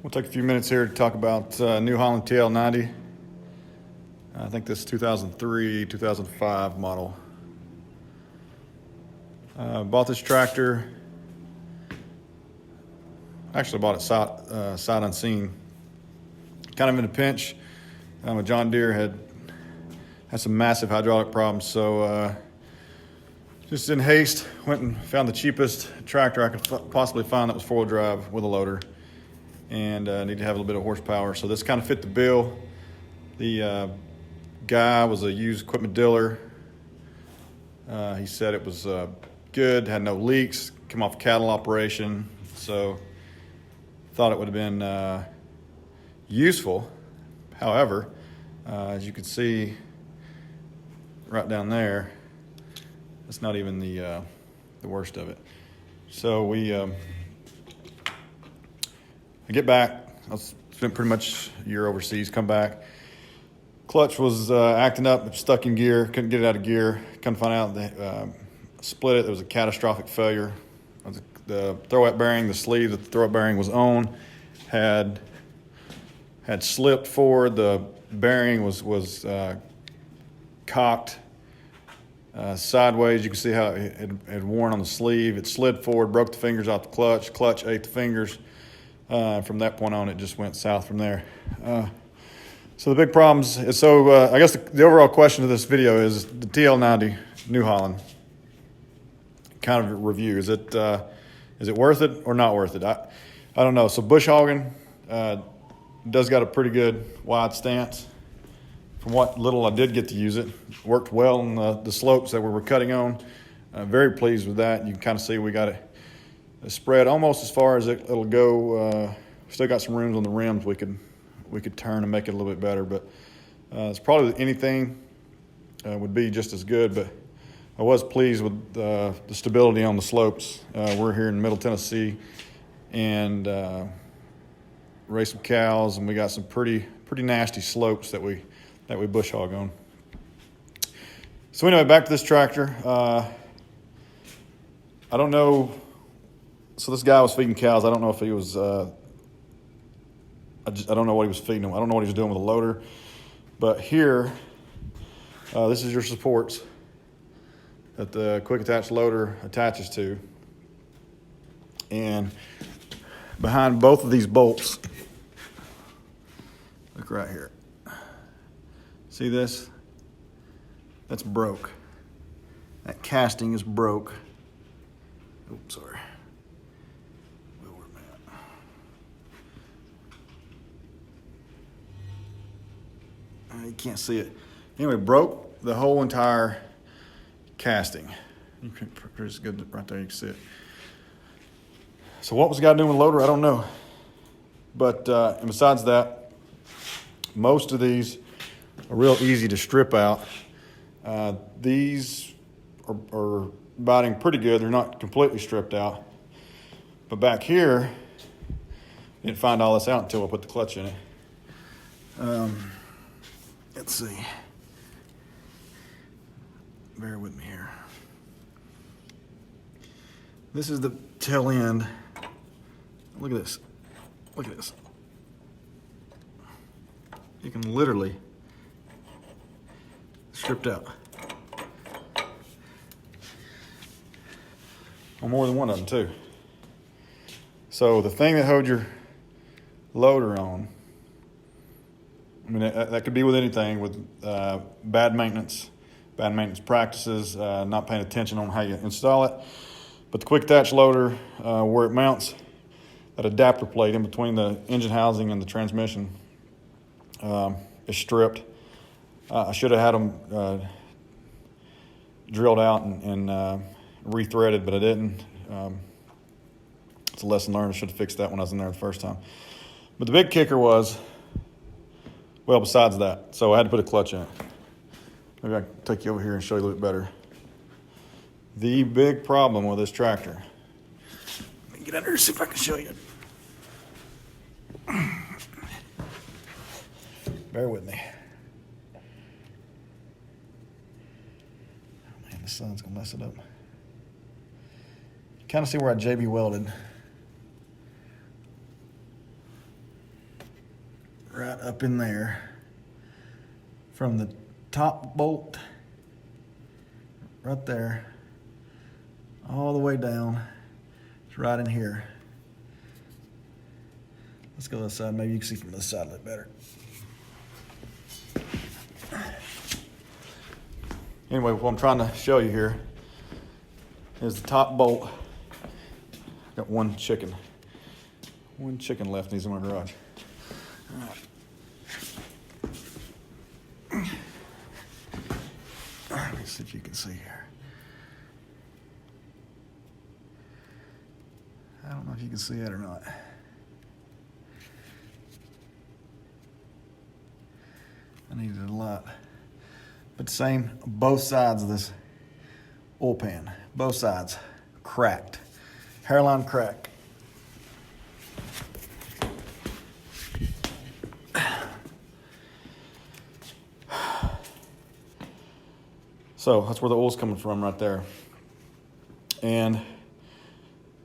We'll take a few minutes here to talk about new Holland TL90. I think this is 2003, 2005 model. Bought this tractor. Actually bought it sight unseen. Kind of in a pinch. A John Deere had some massive hydraulic problems, so just in haste, went and found the cheapest tractor I could possibly find that was four-wheel drive with a loader, and needed to have a little bit of horsepower. So this kind of fit the bill. The guy was a used equipment dealer. He said it was good, had no leaks, came off cattle operation, so thought it would have been useful. However, as you can see right down there, it's not even the worst of it. So I get back. I spent pretty much a year overseas. Come back. Clutch was acting up, stuck in gear. Couldn't get it out of gear. Come find out they split it. There was a catastrophic failure. The throw-out bearing, the sleeve that the throw-out bearing was on, had slipped forward. The bearing was cocked sideways. You can see how it had worn on the sleeve. It slid forward, broke the fingers off the clutch. Clutch ate the fingers. From that point on, it just went south from there. So the big problems. I guess the overall question of this video is the TL90 New Holland kind of review. Is it worth it or not worth it? I don't know. So bush hogging does got a pretty good wide stance. From what little I did get to use it, worked well on the slopes that we were cutting on. Very pleased with that. You can kind of see we got it spread almost as far as it'll go. Still got some rooms on the rims we could turn and make it a little bit better, but it's probably anything would be just as good. But I was pleased with the stability on the slopes. We're here in Middle Tennessee and raised some cows, and we got some pretty nasty slopes that we bush hog on. So anyway, back to this tractor. I don't know. So this guy was feeding cows. I don't know if he was. I don't know what he was feeding them. I don't know what he was doing with the loader. But here, this is your supports that the quick attach loader attaches to, and behind both of these bolts, look right here. See this? That's broke. That casting is broke. Oops, sorry. Where am I at? You can't see it. Anyway, broke the whole entire casting. You can pretty good right there. You can see it. So what was the guy doing with the loader? I don't know. But and besides that, most of these are real easy to strip out. These are biting pretty good. They're not completely stripped out. But back here, didn't find all this out until I put the clutch in it. Let's see. Bear with me here. This is the tail end. Look at this. Look at this. You can literally stripped out on more than one of them too. So the thing that holds your loader on, I mean, that could be with anything, with bad maintenance practices, not paying attention on how you install it. But the quick attach loader, where it mounts, that adapter plate in between the engine housing and the transmission is stripped. I should have had them drilled out and re-threaded, but I didn't. It's a lesson learned. I should have fixed that when I was in there the first time. But the big kicker was, well, besides that, so I had to put a clutch in it. Maybe I can take you over here and show you a little bit better. The big problem with this tractor. Let me get under here and see if I can show you. Bear with me. Oh man, the sun's gonna mess it up. Kind of see where I JB welded. up in there from the top bolt right there all the way down. It's right in here. Let's go this side. Maybe you can see from this side a little better. Anyway, what I'm trying to show you here is the top bolt. Got one chicken left in these in my garage. All right. Let me see if you can see here. I don't know if you can see that or not. I needed it a lot. But the same, both sides of this oil pan, both sides cracked, hairline crack. So that's where the oil's coming from right there. And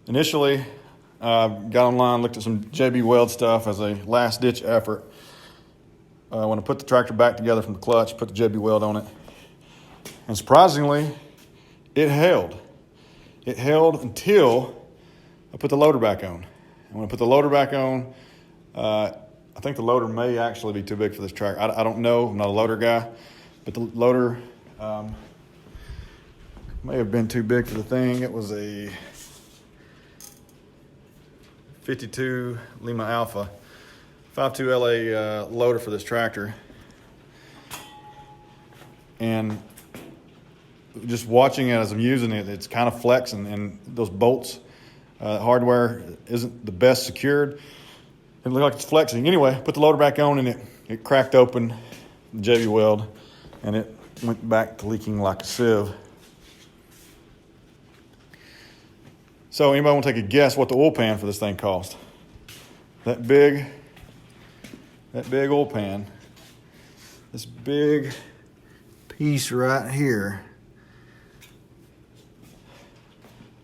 initially, got online, looked at some JB Weld stuff as a last ditch effort. When I put the tractor back together from the clutch, put the JB Weld on it. And surprisingly, it held. It held until I put the loader back on. And when I put the loader back on, I think the loader may actually be too big for this tractor. I don't know, I'm not a loader guy, but the loader may have been too big for the thing. It was a 52 Lima Alpha 5.2 LA loader for this tractor. And just watching it as I'm using it, it's kind of flexing, and those bolts, hardware isn't the best secured. It looked like it's flexing. Anyway, put the loader back on, and it cracked open the JB Weld, and it went back to leaking like a sieve. So anybody want to take a guess what the oil pan for this thing cost? That big oil pan, this big piece right here,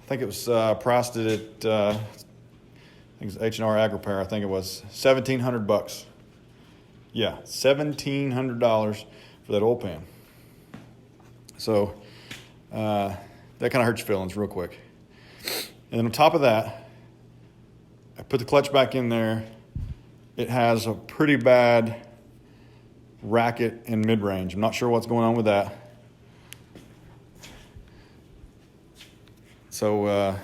I think it was priced at I think it's H&R Ag Repair. I think it was $1,700. Yeah, $1,700 for that oil pan. So that kind of hurts your feelings real quick. And then on top of that, I put the clutch back in there. It has a pretty bad racket in mid-range. I'm not sure what's going on with that. So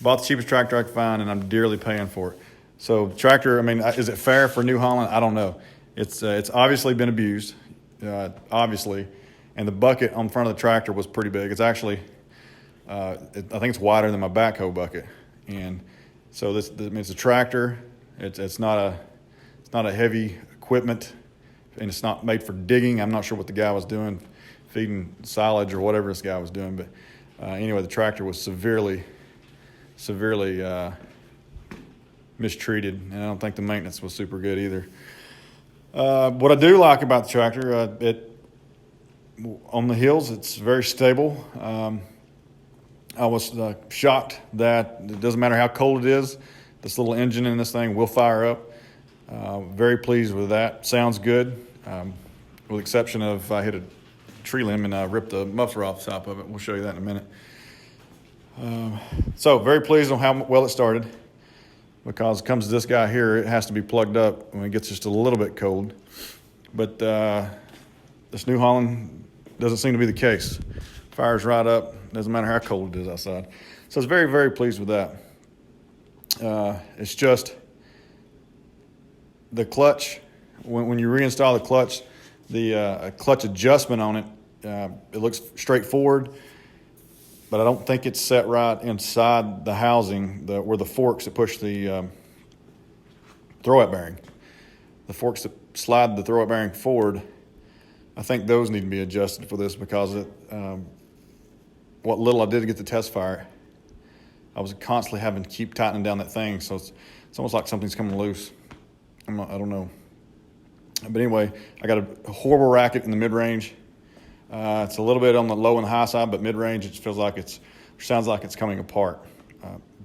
bought the cheapest tractor I could find, and I'm dearly paying for it. So tractor, I mean, is it fair for New Holland? I don't know. It's obviously been abused, obviously. And the bucket on front of the tractor was pretty big. It's actually, I think it's wider than my backhoe bucket. And so it's a tractor. It's not a heavy equipment, and it's not made for digging. I'm not sure what the guy was doing, feeding silage or whatever this guy was doing. But anyway, the tractor was severely mistreated, and I don't think the maintenance was super good either. What I do like about the tractor, on the hills, it's very stable. I was shocked that it doesn't matter how cold it is, this little engine in this thing will fire up. Very pleased with that. Sounds good, with the exception of I hit a tree limb and ripped the muffler off the top of it. We'll show you that in a minute. So very pleased on how well it started, because it comes to this guy here, it has to be plugged up when it gets just a little bit cold. But this New Holland doesn't seem to be the case. Fires right up, doesn't matter how cold it is outside. So I was very, very pleased with that. It's just the clutch, when you reinstall the clutch, the clutch adjustment on it, it looks straightforward, but I don't think it's set right inside the housing, where the forks that push the throwout bearing. The forks that slide the throwout bearing forward, I think those need to be adjusted for this, because what little I did to get the test fire, I was constantly having to keep tightening down that thing, so it's almost like something's coming loose. I don't know. But anyway, I got a horrible racket in the mid-range. It's a little bit on the low and high side, but mid-range, it feels like sounds like it's coming apart.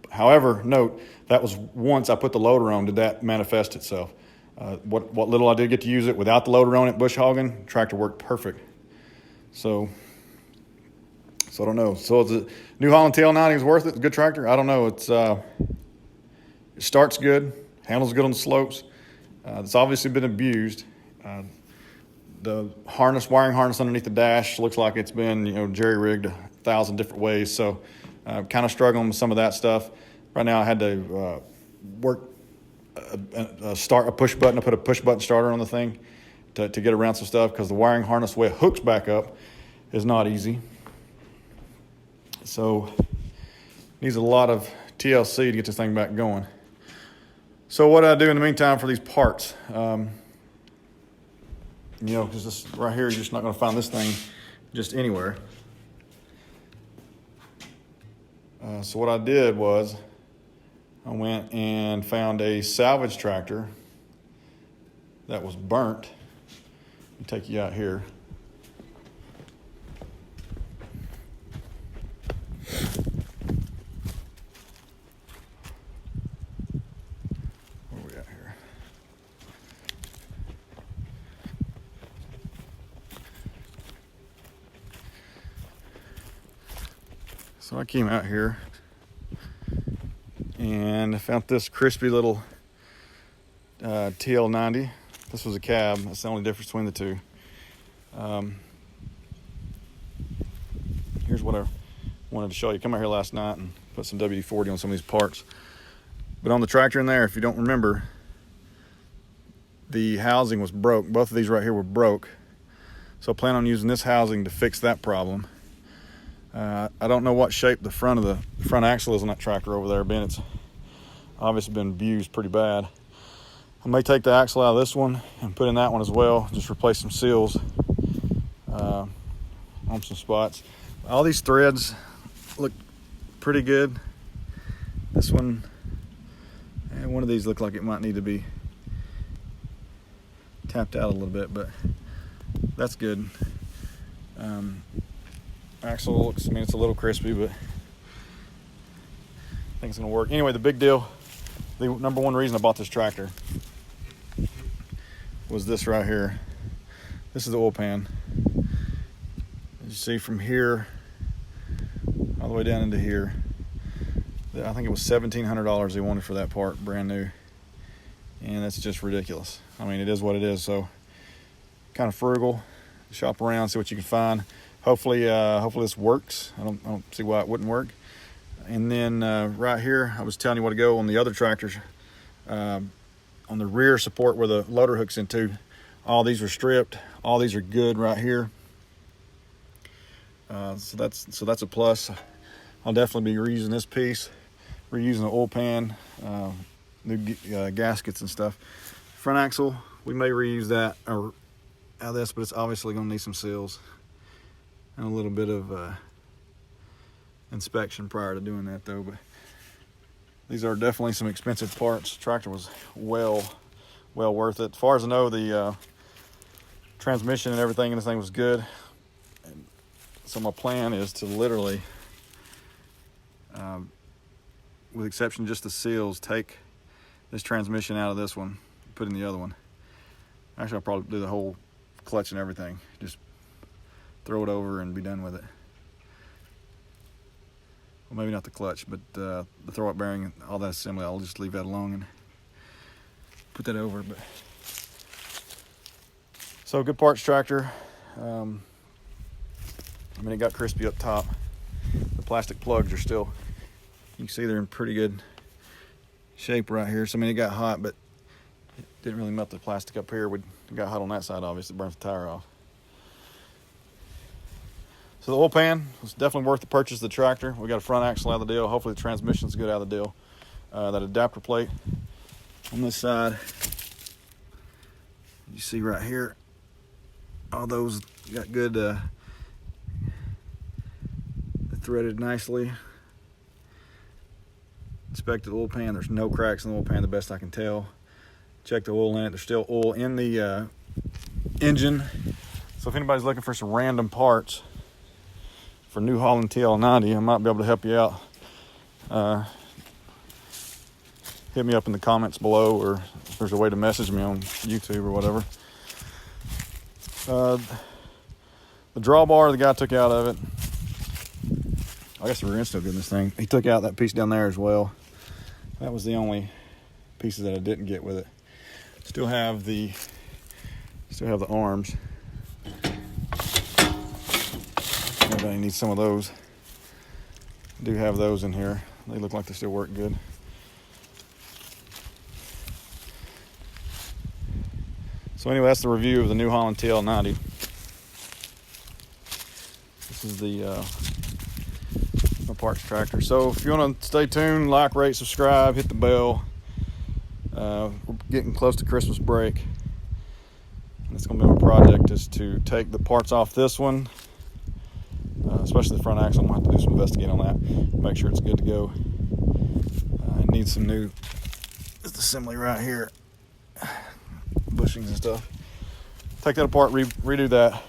However, note, that was once I put the loader on, did that manifest itself. What little I did get to use it without the loader on it, bush hogging, tractor worked perfect. So I don't know. So is it New Holland TL90 is worth it? It's a good tractor? I don't know. It starts good, handles good on the slopes. It's obviously been abused. The wiring harness underneath the dash looks like it's been, jerry-rigged 1,000 different ways. So kind of struggling with some of that stuff. Right now I had to work a push button. I put a push button starter on the thing to get around some stuff because the wiring harness, the way it hooks back up, is not easy. So needs a lot of TLC to get this thing back going. So what I do in the meantime for these parts, because this right here, you're just not going to find this thing just anywhere. So what I did was I went and found a salvage tractor that was burnt. Let me take you out here. Where are we at here? So I came out here and I found this crispy little TL90. This was a cab. That's the only difference between the two. Here's what I wanted to show you. Come out here last night and put some WD-40 on some of these parts. But on the tractor in there, if you don't remember, the housing was broke. Both of these right here were broke. So I plan on using this housing to fix that problem. I don't know what shape the front axle is on that tractor over there, Ben. It's obviously been abused pretty bad. I may take the axle out of this one and put in that one as well. Just replace some seals on some spots. All these threads look pretty good. This one, and one of these look like it might need to be tapped out a little bit, but that's good. Axle looks, it's a little crispy, but I think it's gonna work. Anyway, the big deal, the number one reason I bought this tractor was this right here. This is the oil pan. As you see from here all the way down into here, I think it was $1,700 they wanted for that part, brand new. And that's just ridiculous. I mean, it is what it is. So kind of frugal, shop around, see what you can find. Hopefully this works. I don't see why it wouldn't work. And then right here, I was telling you what to go on the other tractors. On the rear support where the loader hooks into, all these are stripped. All these are good right here. So that's a plus. I'll definitely be reusing this piece, reusing the oil pan, new gaskets and stuff. Front axle, we may reuse that out of this, but it's obviously going to need some seals and a little bit of inspection prior to doing that though. But these are definitely some expensive parts. The tractor was well worth it. As far as I know, the transmission and everything in this thing was good. And so my plan is to literally, with the exception of just the seals, take this transmission out of this one, put in the other one. Actually, I'll probably do the whole clutch and everything. Just throw it over and be done with it. Well, maybe not the clutch, but the throw-up bearing and all that assembly, I'll just leave that alone and put that over. But so good parts tractor. It got crispy up top. The plastic plugs are still, you can see they're in pretty good shape right here. So it got hot, but it didn't really melt the plastic up here. It got hot on that side, obviously, burnt the tire off. So the oil pan was definitely worth the purchase of the tractor. We got a front axle out of the deal. Hopefully the transmission's good out of the deal. That adapter plate on this side, you see right here, all those got good, threaded nicely. Inspected the oil pan. There's no cracks in the oil pan, the best I can tell. Check the oil in it. There's still oil in the engine. So if anybody's looking for some random parts for New Holland TL90, I might be able to help you out. hit me up in the comments below, or if there's a way to message me on YouTube or whatever. The drawbar the guy took out of it. I guess the rear end's still good in this thing. He took out that piece down there as well. That was the only pieces that I didn't get with it. Still have the arms. Everybody needs some of those. I do have those in here. They look like they still work good. So anyway, that's the review of the new Holland TL90. This is the parts tractor. So if you want to stay tuned, like, rate, subscribe, hit the bell. We're getting close to Christmas break. And it's going to be my project is to take the parts off this one, especially the front axle. I'm going to have to do some investigating on that, make sure it's good to go. It needs some new assembly right here, bushings and stuff. Take that apart, redo that.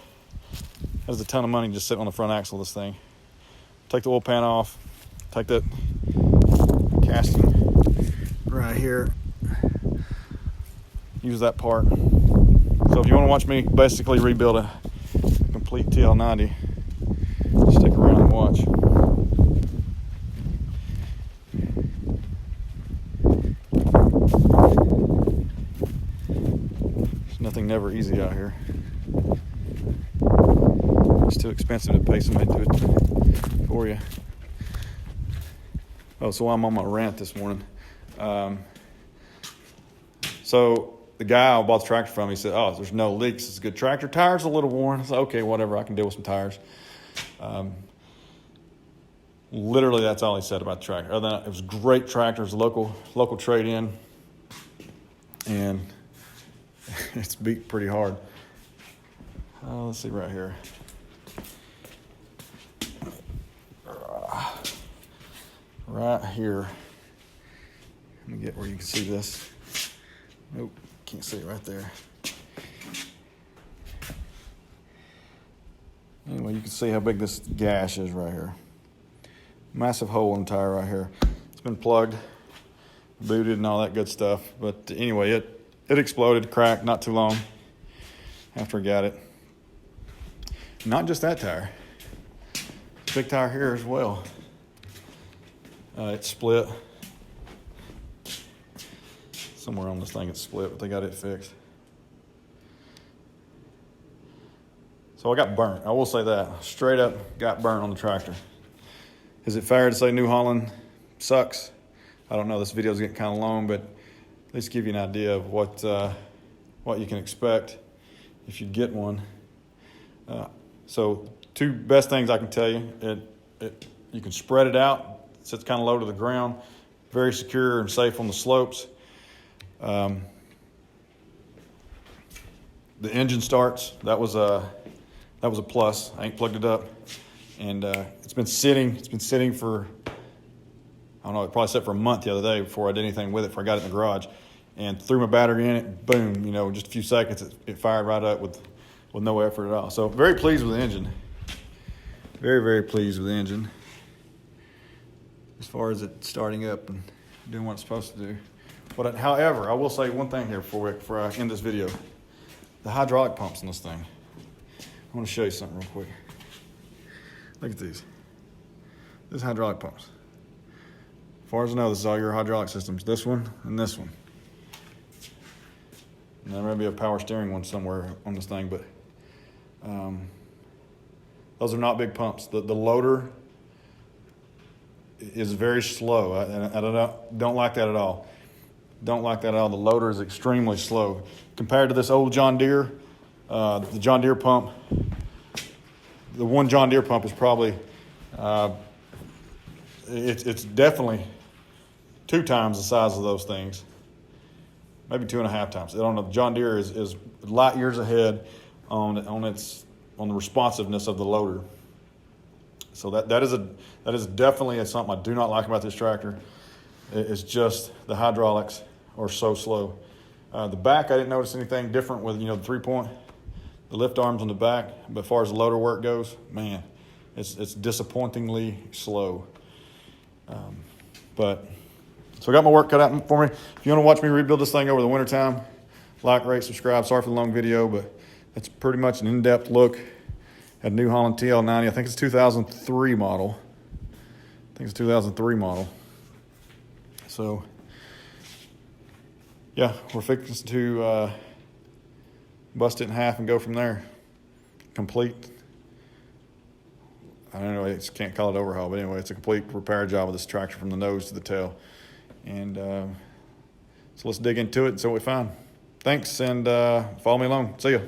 There's a ton of money just sitting on the front axle of this thing. Take the oil pan off, take that casting right here, use that part. So if you want to watch me basically rebuild a complete TL90, stick around and watch. There's nothing never easy out here. It's too expensive to pay somebody to do it for you. Oh, so I'm on my rant this morning. So the guy I bought the tractor from, he said, "Oh, there's no leaks. It's a good tractor. Tires a little worn." I said, "Okay, whatever. I can deal with some tires." Literally, that's all he said about the tractor. Other than that, it was a great tractor. It was a local trade-in, and it's beat pretty hard. Let's see right here. Right here. Let me get where you can see this. Nope, can't see it right there. Anyway, you can see how big this gash is right here. Massive hole in the tire right here. It's been plugged, booted, and all that good stuff. But anyway, it exploded, cracked not too long after I got it. Not just that tire. Big tire here as well. It split. Somewhere on this thing it's split, but they got it fixed. So I got burnt. I will say that. Straight up got burnt on the tractor. Is it fair to say New Holland sucks? I don't know. This video is getting kind of long, but at least give you an idea of what you can expect if you get one. So two best things I can tell you. You can spread it out. It sits kind of low to the ground. Very secure and safe on the slopes. The engine starts. That was a plus. I ain't plugged it up, and it's been sitting. It's been sitting for, I don't know, it probably sat for a month the other day before I did anything with it. Before I got it in the garage, and threw my battery in it. Boom! Just a few seconds, it fired right up with no effort at all. So very pleased with the engine. Very, very pleased with the engine. As far as it starting up and doing what it's supposed to do. But however, I will say one thing here before I end this video. The hydraulic pumps in this thing. I want to show you something real quick. Look at these. This is hydraulic pumps. As far as I know, this is all your hydraulic systems. This one and this one. And there may be a power steering one somewhere on this thing, but those are not big pumps. The loader is very slow. I don't like that at all. Don't like that at all. The loader is extremely slow. Compared to this old John Deere, the John Deere pump, the one John Deere pump is probably, it's definitely 2 times the size of those things. Maybe 2.5 times. I don't know. John Deere is light years ahead on the responsiveness of the loader. So that is definitely something I do not like about this tractor. It's just the hydraulics are so slow. The back, I didn't notice anything different with the 3-point, the lift arms on the back. But as far as the loader work goes, man, it's disappointingly slow. But So I got my work cut out for me. If you want to watch me rebuild this thing over the wintertime, like, rate, subscribe. Sorry for the long video, but that's pretty much an in-depth look at a new Holland TL90. I think it's 2003 model. So, yeah, we're fixing to bust it in half and go from there. Complete. I don't know, I just can't call it overhaul, but anyway, it's a complete repair job of this tractor from the nose to the tail. And so let's dig into it and see what we find. Thanks, and follow me along. See ya.